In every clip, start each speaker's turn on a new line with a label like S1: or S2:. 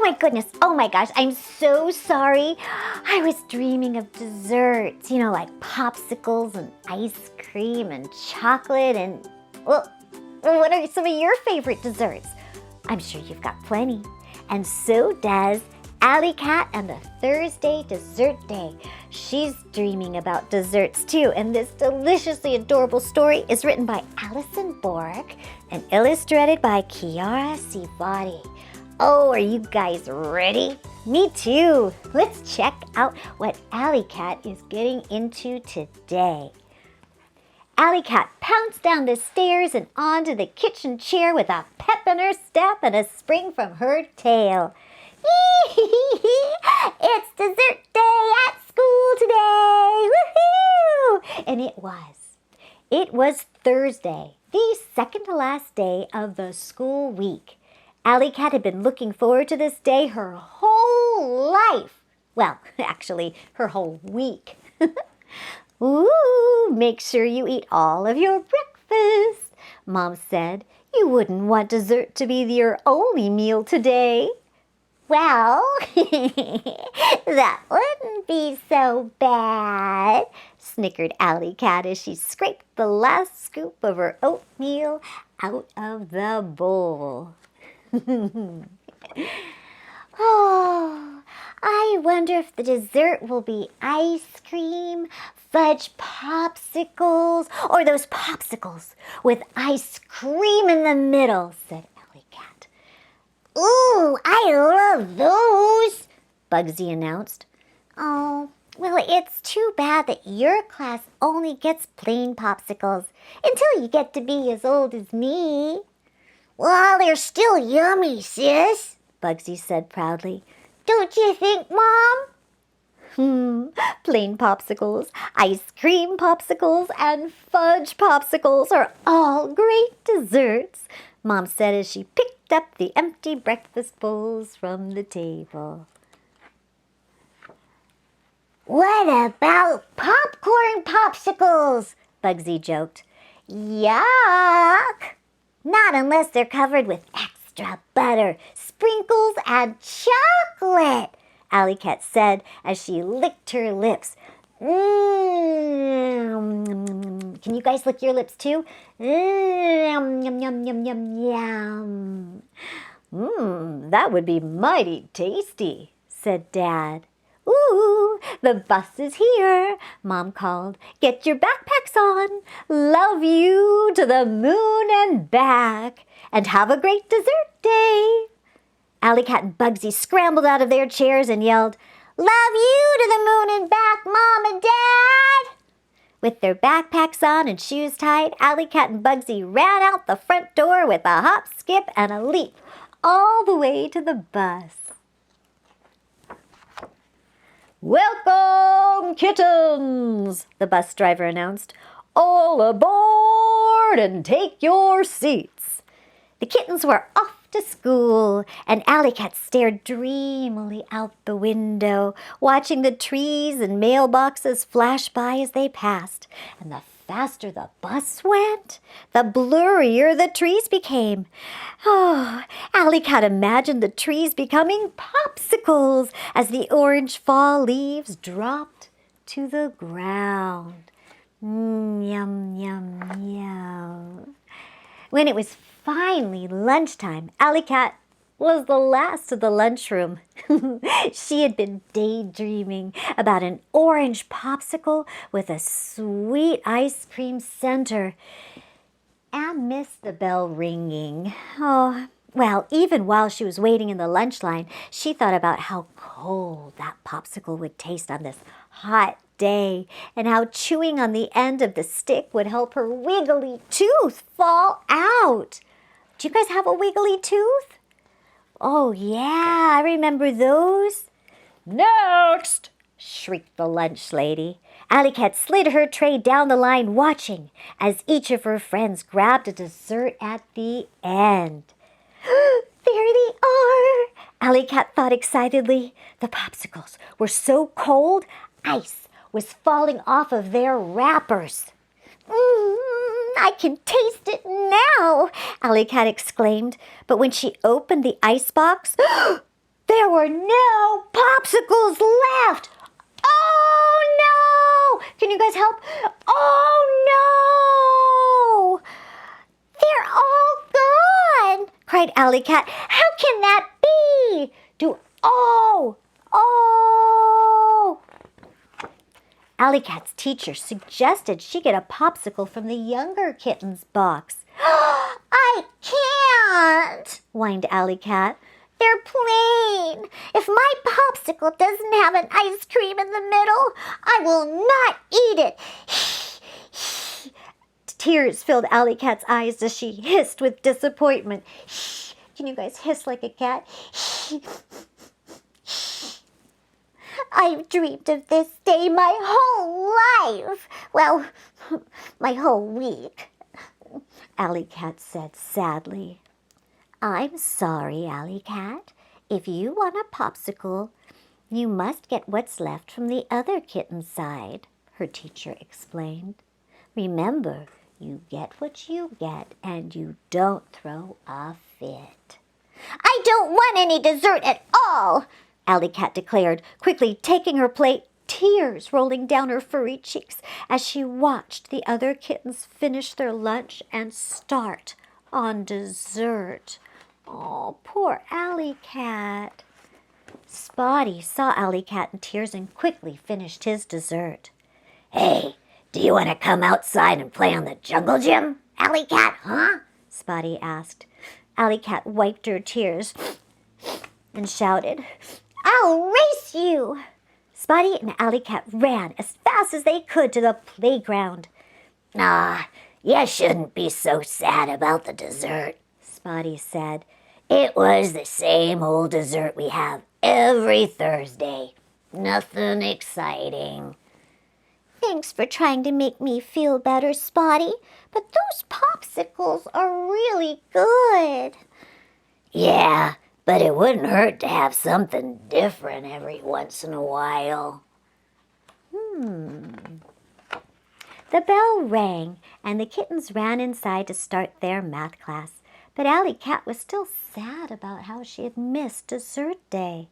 S1: my goodness. Oh my gosh. I'm so sorry. I was dreaming of desserts, like popsicles and ice cream and chocolate and, well, what are some of your favorite desserts? I'm sure you've got plenty. And so does Alycat and the Thursday Dessert Day. She's dreaming about desserts too, and this deliciously adorable story is written by Allison Bork and illustrated by Kiara Sivati. Oh, are you guys ready? Me too. Let's check out what Alycat is getting into today. Alycat pounced down the stairs and onto the kitchen chair with a pep in her step and a spring from her tail. It's dessert day at school today! Woohoo! And it was. It was Thursday, the second to last day of the school week. Alycat had been looking forward to this day her whole life. Well, actually, her whole week. Ooh, make sure you eat all of your breakfast, Mom said. You wouldn't want dessert to be your only meal today. Well, that wouldn't be so bad, snickered Alycat as she scraped the last scoop of her oatmeal out of the bowl. Oh, I wonder if the dessert will be ice cream, fudge popsicles, or those popsicles with ice cream in the middle, said Alycat. Ooh, I love those, Bugsy announced. Oh, well, it's too bad that your class only gets plain popsicles until you get to be as old as me. Well, they're still yummy, sis, Bugsy said proudly. Don't you think, Mom? Plain popsicles, ice cream popsicles, and fudge popsicles are all great desserts, Mom said as she picked up the empty breakfast bowls from the table. What about popcorn popsicles? Bugsy joked. Yuck! Not unless they're covered with extra butter, sprinkles, and chocolate, Alycat said as she licked her lips. Can you guys lick your lips too? Yum, yum, yum, yum, yum, yum. That would be mighty tasty, said Dad. Ooh, the bus is here, Mom called. Get your backpacks on. Love you to the moon and back. And have a great dessert day. Alycat and Bugsy scrambled out of their chairs and yelled, Love you to the moon and back, Mom and Dad. With their backpacks on and shoes tied, Alycat and Bugsy ran out the front door with a hop, skip, and a leap all the way to the bus. Welcome, kittens, the bus driver announced. All aboard and take your seats. The kittens were off to school, and Alycat stared dreamily out the window, watching the trees and mailboxes flash by as they passed. And the faster the bus went, the blurrier the trees became. Oh, Alycat imagined the trees becoming popsicles as the orange fall leaves dropped to the ground. Yum, yum, yum. When it was finally lunchtime, Alycat was the last of the lunchroom. She had been daydreaming about an orange popsicle with a sweet ice cream center and missed the bell ringing. Oh, well, even while she was waiting in the lunch line, she thought about how cold that popsicle would taste on this hot day and how chewing on the end of the stick would help her wiggly tooth fall out. Do you guys have a wiggly tooth? Oh, yeah, I remember those. Next, shrieked the lunch lady. Alycat slid her tray down the line, watching as each of her friends grabbed a dessert at the end. There they are, Alycat thought excitedly. The popsicles were so cold, ice was falling off of their wrappers. I can taste it now, Alycat exclaimed. But when she opened the icebox, There were no popsicles left. Oh, no! Can you guys help? Oh, no! They're all gone, cried Alycat. How can that be? Oh! Alycat's teacher suggested she get a popsicle from the younger kitten's box. I can't, whined Alycat. They're plain. If my popsicle doesn't have an ice cream in the middle, I will not eat it. Tears filled Alycat's eyes as she hissed with disappointment. Can you guys hiss like a cat? I've dreamed of this day my whole life. Well, my whole week, Alycat said sadly. I'm sorry, Alycat. If you want a popsicle, you must get what's left from the other kitten's side, her teacher explained. Remember, you get what you get and you don't throw a fit. I don't want any dessert at all, Alycat declared, quickly taking her plate, tears rolling down her furry cheeks as she watched the other kittens finish their lunch and start on dessert. Oh, poor Alycat. Spotty saw Alycat in tears and quickly finished his dessert. Hey, do you want to come outside and play on the jungle gym, Alycat, huh? Spotty asked. Alycat wiped her tears and shouted, I'll race you! Spotty and Alycat ran as fast as they could to the playground. You shouldn't be so sad about the dessert, Spotty said. It was the same old dessert we have every Thursday. Nothing exciting. Thanks for trying to make me feel better, Spotty, but those popsicles are really good. Yeah, but it wouldn't hurt to have something different every once in a while. The bell rang, and the kittens ran inside to start their math class. But Alycat was still sad about how she had missed dessert day.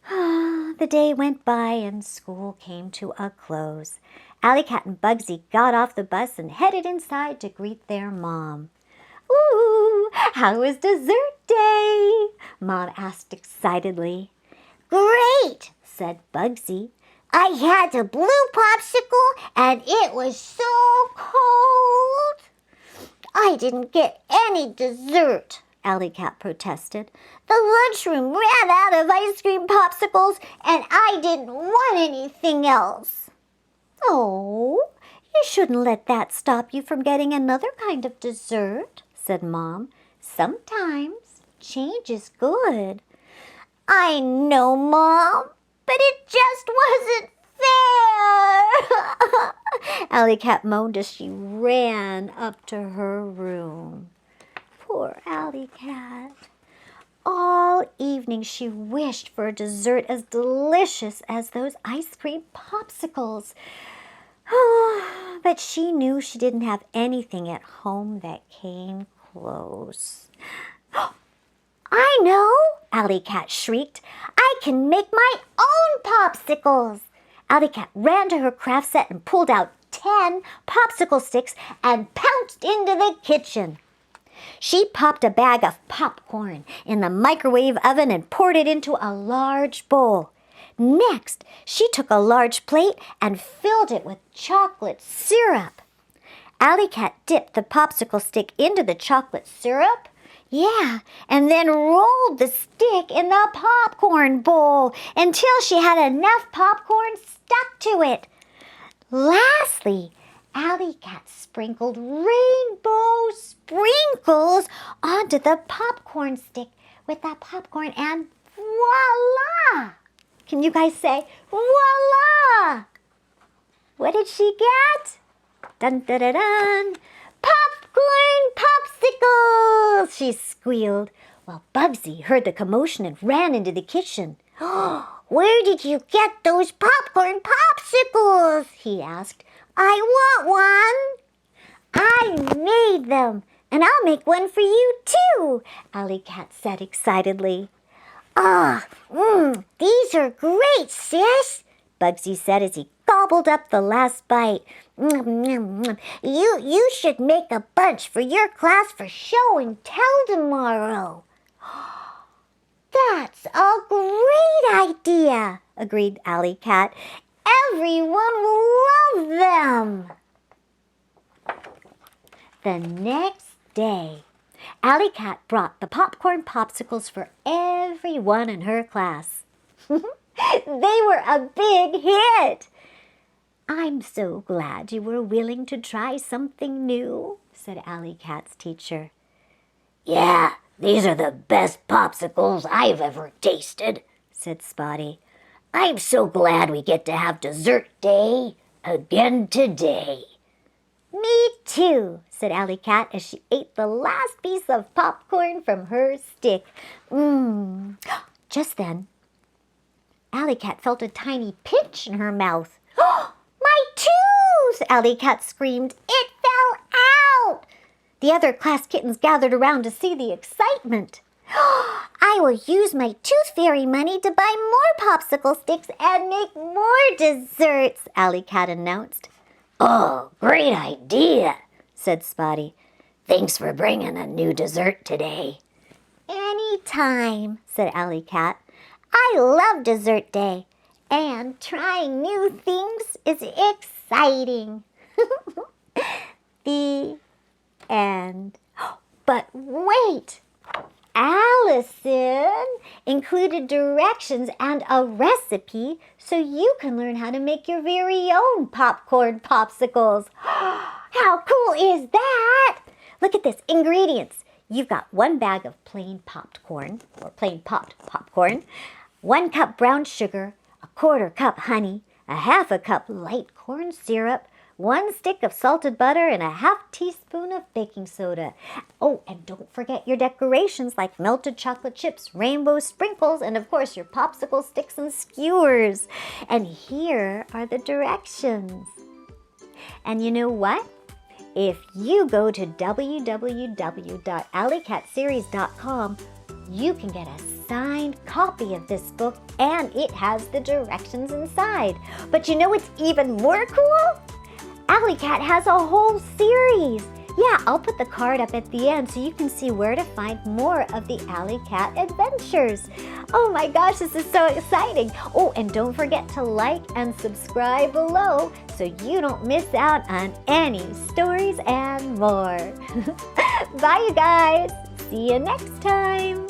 S1: The day went by and school came to a close. Alycat and Bugsy got off the bus and headed inside to greet their mom. Ooh, how was dessert day? Mom asked excitedly. Great, said Bugsy. I had a blue popsicle and it was so cold. I didn't get any dessert, Alycat protested. The lunchroom ran out of ice cream popsicles and I didn't want anything else. Oh, you shouldn't let that stop you from getting another kind of dessert, said Mom. Sometimes change is good. I know, Mom, but it just wasn't fair. Alycat moaned as she ran up to her room. Poor Alycat. All evening she wished for a dessert as delicious as those ice cream popsicles. But she knew she didn't have anything at home that came close. I know, Alycat shrieked. I can make my own popsicles. Alycat ran to her craft set and pulled out 10 popsicle sticks and pounced into the kitchen. She popped a bag of popcorn in the microwave oven and poured it into a large bowl. Next, she took a large plate and filled it with chocolate syrup. Alycat dipped the popsicle stick into the chocolate syrup. Yeah, and then rolled the stick in the popcorn bowl until she had enough popcorn stuck to it. Lastly, Alycat sprinkled rainbow sprinkles onto the popcorn stick with the popcorn and voila! Can you guys say voila? What did she get? Dun dun dun dun! Popcorn popsicles! She squealed, while Bugsy heard the commotion and ran into the kitchen. Where did you get those popcorn popsicles? He asked. I want one. I made them, and I'll make one for you too, Alycat said excitedly. These are great, sis, Bugsy said as he gobbled up the last bite. You should make a bunch for your class for show and tell tomorrow. That's a great idea, agreed Alycat. Everyone will love them. The next day, Alycat brought the popcorn popsicles for everyone in her class. They were a big hit. I'm so glad you were willing to try something new, said Alycat's teacher.
S2: Yeah, these are the best popsicles I've ever tasted, said Spotty. I'm so glad we get to have dessert day again today.
S1: Me too, said Alycat as she ate the last piece of popcorn from her stick. Just then, Alycat felt a tiny pinch in her mouth. My tooth! Alycat screamed. It fell out! The other class kittens gathered around to see the excitement. I will use my tooth fairy money to buy more popsicle sticks and make more desserts, Alycat announced.
S2: Oh, great idea, said Spotty.
S1: Thanks for bringing a new dessert today. Anytime, said Alycat. I love dessert day, and trying new things is exciting. The end. But wait! Allison included directions and a recipe so you can learn how to make your very own popcorn popsicles. How cool is that? Look at this, ingredients. You've got 1 bag of plain popped corn, or plain popped popcorn, 1 cup brown sugar, 1/4 cup honey, 1/2 cup light corn syrup, 1 stick of salted butter, and 1/2 teaspoon of baking soda. Oh, and don't forget your decorations like melted chocolate chips, rainbow sprinkles, and of course your popsicle sticks and skewers. And here are the directions. And you know what? If you go to www.alycatseries.com, you can get a signed copy of this book, and it has the directions inside. But you know what's even more cool? Alycat has a whole series. Yeah, I'll put the card up at the end so you can see where to find more of the Alycat adventures. Oh my gosh, this is so exciting. Oh, and don't forget to like and subscribe below so you don't miss out on any stories and more. Bye, you guys. See you next time.